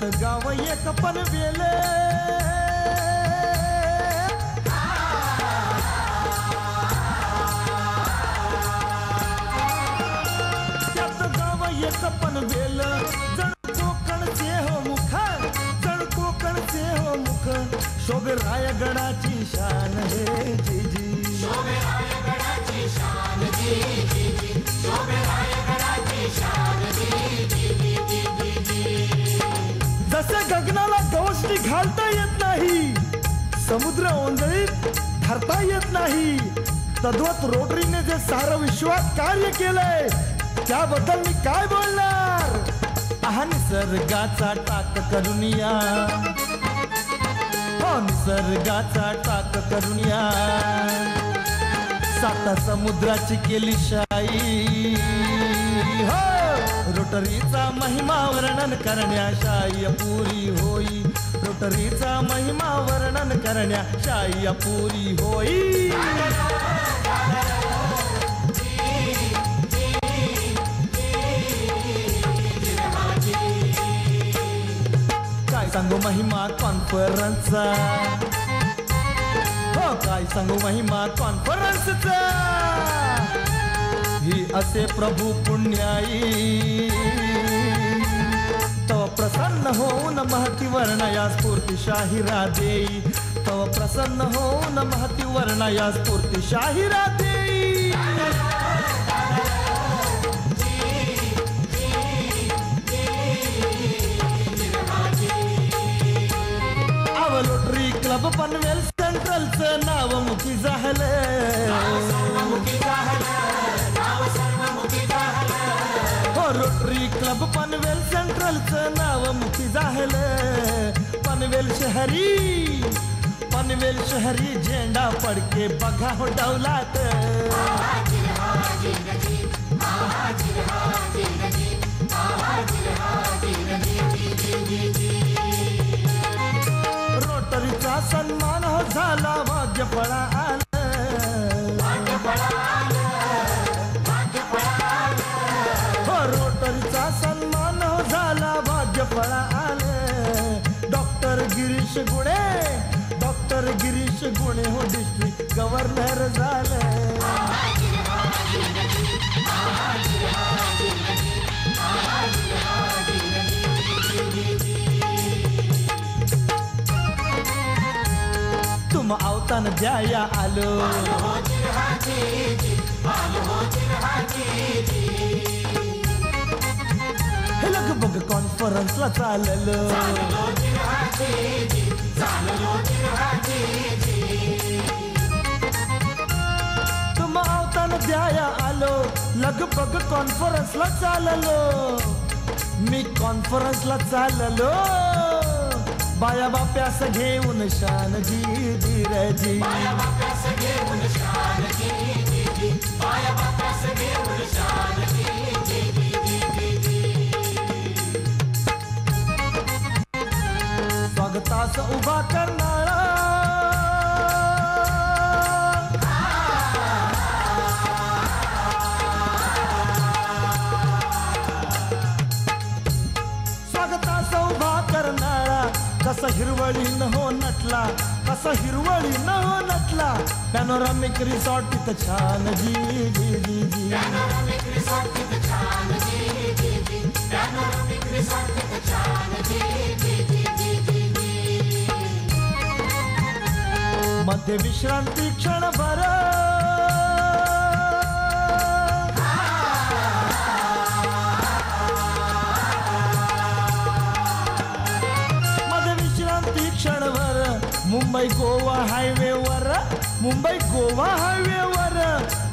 त्यात गाव एक पनवेल त्यात गाव एक पनवेल जण कोकणचे हो मुख जण कोकणचे हो मुख शोभे रायगडाची शान हे जी जी शोभे रायगडाची शान जी जी जी शोभे रायगडाची शान जी जी जी जी जसे गगनाला गवसणी घालता येत नाही समुद्र ओंजळीत धरता येत नाही तद्वत रोटरीने जे सारं विश्वात कार्य केलंय त्याबद्दल मी काय बोलणार आहा निसर्गाचा टाक करून या हो निसर्गाचा टाक करून या साता समुद्राची केली शाई हो रोटरीचा महिमा वर्णन करण्या शाई पुरी होई रोटरीचा महिमा वर्णन करण्या शाई पुरी होई काय सांगू महिमा कॉन्फरन्सचा हो काय सांगू महिमा कॉन्फरन्सचा ही असे प्रभू पुण्याई तव प्रसन्न होऊन महती वर्णया स्फूर्ती शाहिरा देई तव प्रसन्न होऊन महती वर्णया स्फूर्ती शाहिरा देई लोटरी क्लब पनवेल सेंट्रलचं नाव मुखी झालं हो रोटरी क्लब पनवेल सेंट्रलचं नाव मुखी झालं पनवेल शहरी झेंडा पडके बघा हो डौलात रोटरीचा सन्मान हो झाला भाग्य फळा हो रोटरीचा सन्मान हो झाला भाग्य फळा डॉक्टर गिरीश गुणे हो डिस्ट्रिक्ट गव्हर्नर झाले तुम अवतान द्याया आलो हे लगभग कॉन्फरन्सला चाललो तुम अवतान द्याया आलो लगभग कॉन्फरन्सला चाललो मी कॉन्फरन्सला चाललो बाया बाप्यास घेऊन शान जी धीरजी बाया बाप्यास घेऊन शान जी जी जी बाया बाप्यास घेऊन शान जी जी जी स्वागतास उभा करणारा स्वागतास उभा करणारा कसा हिरवळी न हो नटला कसा हिरवळी न हो नटला पॅनोरामिक रिसॉर्ट तिथं छान जी जी जी जी पॅनोरामिक रिसॉर्ट तिथं छान जी जी जी पॅनोरामिक रिसॉर्ट तिथं छान जी जी जी मध्ये विश्रांती क्षणभर क्षणभर मुंबई गोवा हायवेवर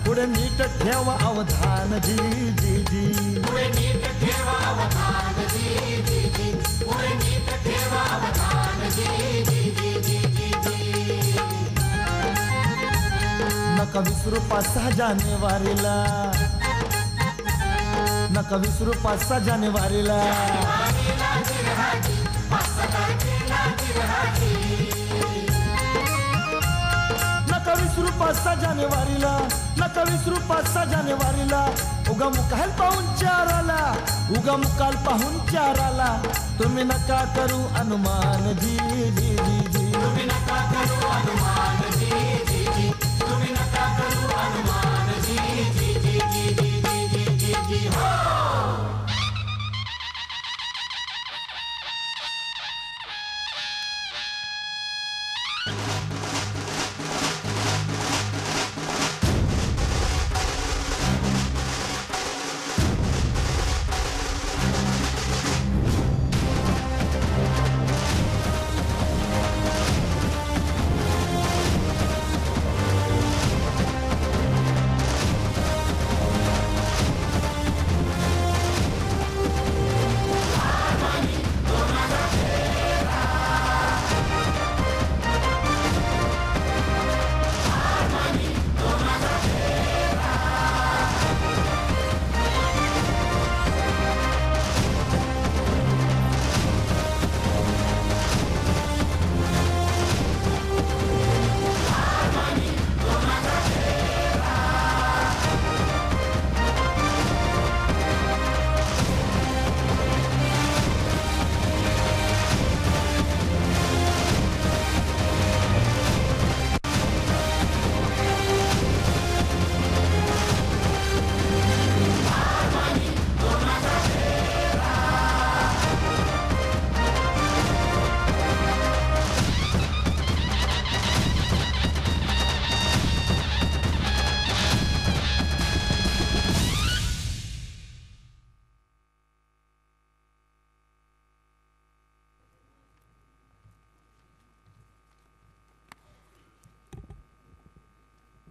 पुढे नीट ठेवा अवधान जी जी जी पुढे नीट ठेवा अवधान जी जी जी पुढे नीट ठेवा अवधान जी जी जी नका विसरू 5-6 जानेवारीला नका विसरू 5-6 जानेवारीला नका विसरू 5-6 जानेवारीला, नका विसरू 5-6 जानेवारीला. उगा मुकाल पाहून 4 आला, उगा मुकाल पाहून 4 आला. तुम्ही नका करू अनुमान जी जी जी जी. तुम्ही नका करू अनुमान जी जी जी. तुम्ही नका करू अनुमान जी जी जी जी जी जी जी जी हो.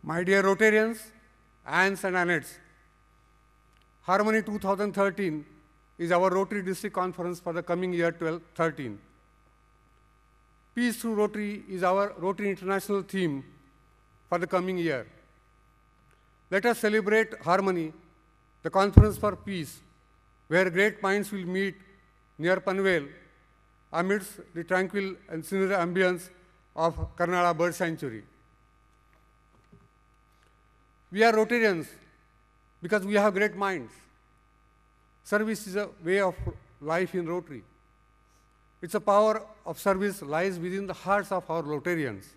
My dear Rotarians, Ants and Anettes, Harmony 2013 is our Rotary District Conference for the coming year 12-13. Peace through Rotary is our Rotary International theme for the coming year. Let us celebrate Harmony, the conference for peace, where great minds will meet near Panvel amidst the tranquil and scenery ambience of Karnala Bird Sanctuary. We are Rotarians because we have great minds. Service is a way of life in Rotary. It's a power of service lies within the hearts of our Rotarians.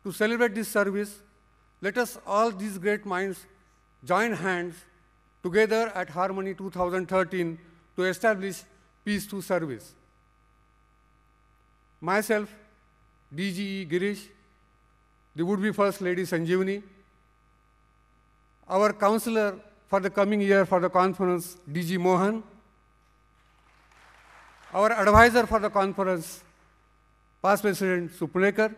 To celebrate this service, let us all these great minds join hands together at Harmony 2013 to establish peace through service. Myself, DGE Girish, the would-be First Lady Sanjeevani, our counselor for the coming year for the conference, DG Mohan, our advisor for the conference, past President Supnekar,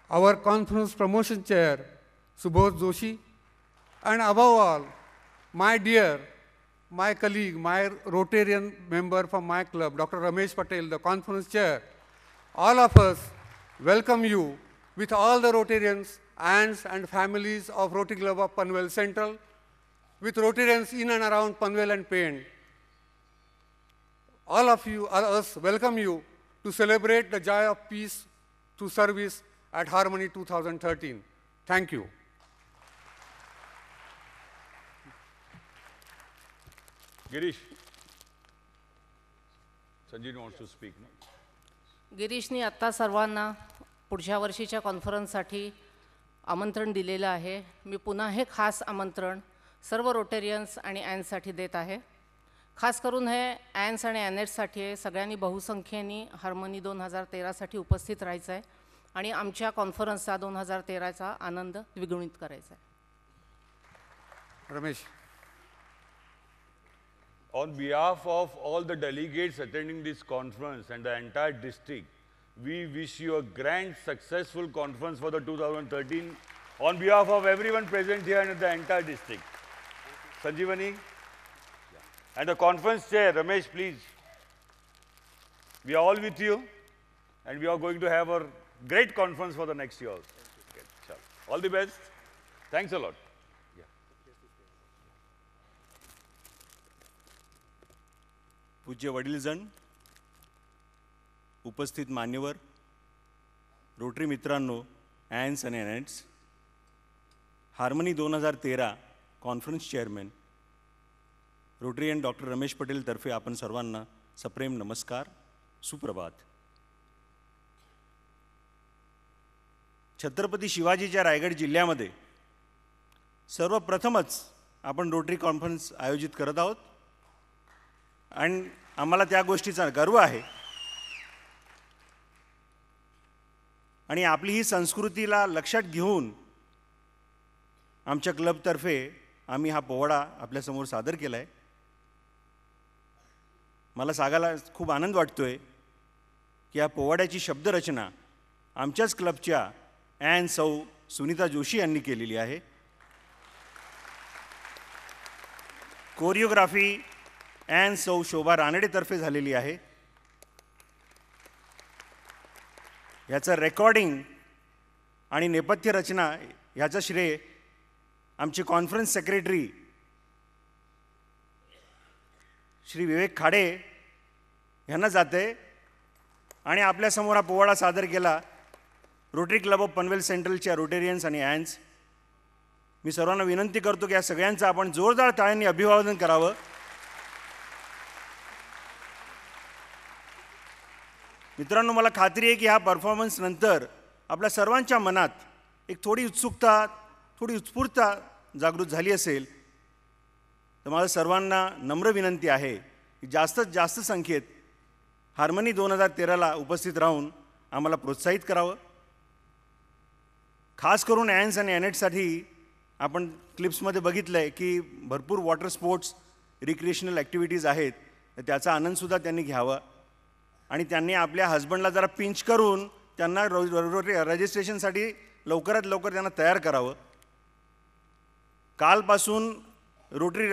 our conference promotion chair, Subodh Joshi, and above all, my dear, my colleague, my Rotarian member from my club, Dr. Ramesh Patel, the conference chair, all of us welcome you with all the Rotarians, ants and families of Rotary Club of Panvel Central, with Rotarians in and around Panvel and Paint. All of you, all us welcome you to celebrate the joy of peace through service at Harmony 2013. Thank you. Girish, Sanjeev wants to speak now. गिरीशनी आत्ता सर्वांना पुढच्या वर्षीच्या कॉन्फरन्ससाठी आमंत्रण दिलेलं आहे. मी पुन्हा हे खास आमंत्रण सर्व रोटेरियन्स आणि ॲन्ससाठी देत आहे. खास करून हे ॲन्स आणि ॲनेट्ससाठी आहे. सगळ्यांनी बहुसंख्येने हार्मनी 2013साठी उपस्थित राहायचं आहे आणि आमच्या कॉन्फरन्सचा 2013चा आनंद द्विगुणित करायचा आहे. Ramesh. On behalf of all the delegates attending this conference and the entire district, we wish you a grand, successful conference for the 2013 on behalf of everyone present here and the entire district. Sanjeevani? And the conference chair, Ramesh, please. We are all with you and we are going to have a great conference for the next year also. Okay, all the best. Thanks a lot. पूज्य वडीलजण, उपस्थित मान्यवर, rotary मित्रांनो, Anns आणि Annets, Harmony 2013 conference chairman Rotarian doctor Ramesh Patel तर्फे आपण सर्वांना सप्रेम नमस्कार, सुप्रभात. छत्रपती शिवाजीच्या रायगड जिल्ह्यामध्ये सर्वप्रथमच आपण रोटरी कॉन्फरन्स आयोजित करत आहोत आणि आम्हाला त्या गोष्टीचा गर्व आहे. आणि आपली ही संस्कृतीला लक्षात घेऊन आमच्या क्लबतर्फे आम्ही हा पोवाडा आपल्यासमोर सादर केला आहे. मला सांगायला खूप आनंद वाटतोय की या पोवाड्याची शब्दरचना आमच्याच क्लबच्या ॲन सौ सुनीता जोशी यांनी केलेली आहे. कोरिओग्राफी ॲन सौ शोभा रानडेतर्फे झालेली आहे. याचं रेकॉर्डिंग आणि नेपथ्य रचना ह्याचं श्रेय आमचे कॉन्फरन्स सेक्रेटरी श्री विवेक खाडे यांना जाते. आणि आपल्यासमोर हा पोवाडा सादर केला रोटरी क्लब ऑफ पनवेल सेंट्रलच्या रोटेरियन्स आणि ॲन्स. मी सर्वांना विनंती करतो की या सगळ्यांचं आपण जोरदार टाळ्यांनी अभिवादन करावं. मित्रांनो, मला खात्री आहे की ह्या परफॉर्मन्स नंतर आपल्या सर्वांच्या मनात एक थोडी उत्सुकता, थोडी उत्स्फूर्तता जागृत झाली असेल. तर माझं सर्वांना नम्र विनंती आहे की जास्तीत जास्त संख्येत हार्मनी 2013ला उपस्थित राहून आम्हाला प्रोत्साहित करावं. खास करून ॲन्स आणि ॲनेटसाठी आपण क्लिप्समध्ये बघितलं आहे की भरपूर वॉटर स्पोर्ट्स रिक्रिएशनल ॲक्टिव्हिटीज आहेत. तर त्याचा आनंदसुद्धा त्यांनी घ्यावा आणि त्यांनी आपल्या हजबंडला जरा पिंच करून त्यांना रजिस्ट्रेशनसाठी लवकरात लवकर त्यांना तयार करावं. कालपासून रोटरी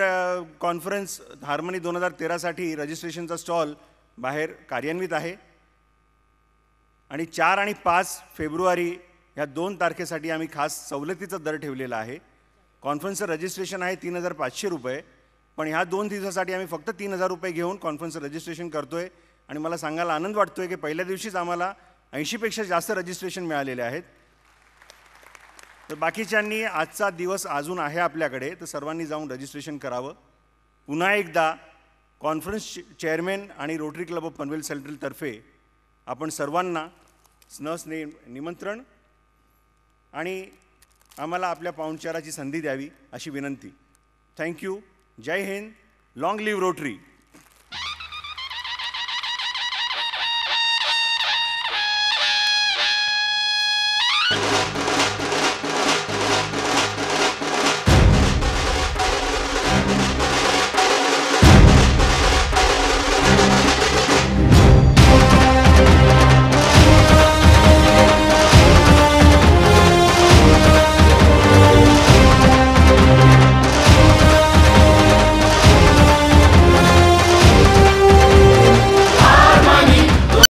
कॉन्फरन्स हार्मनी 2013साठी रजिस्ट्रेशनचा स्टॉल बाहेर कार्यान्वित आहे आणि 4 आणि 5 फेब्रुवारी ह्या 2 तारखेसाठी आम्ही खास सवलतीचा दर ठेवलेला आहे. कॉन्फरन्सचं रजिस्ट्रेशन आहे 3,500 रुपये, पण ह्या 2 दिवसासाठी आम्ही फक्त 3,000 रुपये घेऊन कॉन्फरन्सचं रजिस्ट्रेशन करतो आहे. आणि मला सांगायला आनंद वाटतो आहे की पहिल्या दिवशीच आम्हाला 80पेक्षा जास्त रजिस्ट्रेशन मिळालेले आहेत. तर बाकीच्यांनी आजचा दिवस अजून आहे आपल्याकडे, तर सर्वांनी जाऊन रजिस्ट्रेशन करावं. पुन्हा एकदा कॉन्फरन्स चेअरमॅन आणि रोटरी क्लब ऑफ पनवेल सेंट्रलतर्फे आपण सर्वांना स्नेह निमंत्रण आणि आम्हाला आपल्या पाहुणचाराची संधी द्यावी अशी विनंती. थँक्यू. जय हिंद. Long live rotary.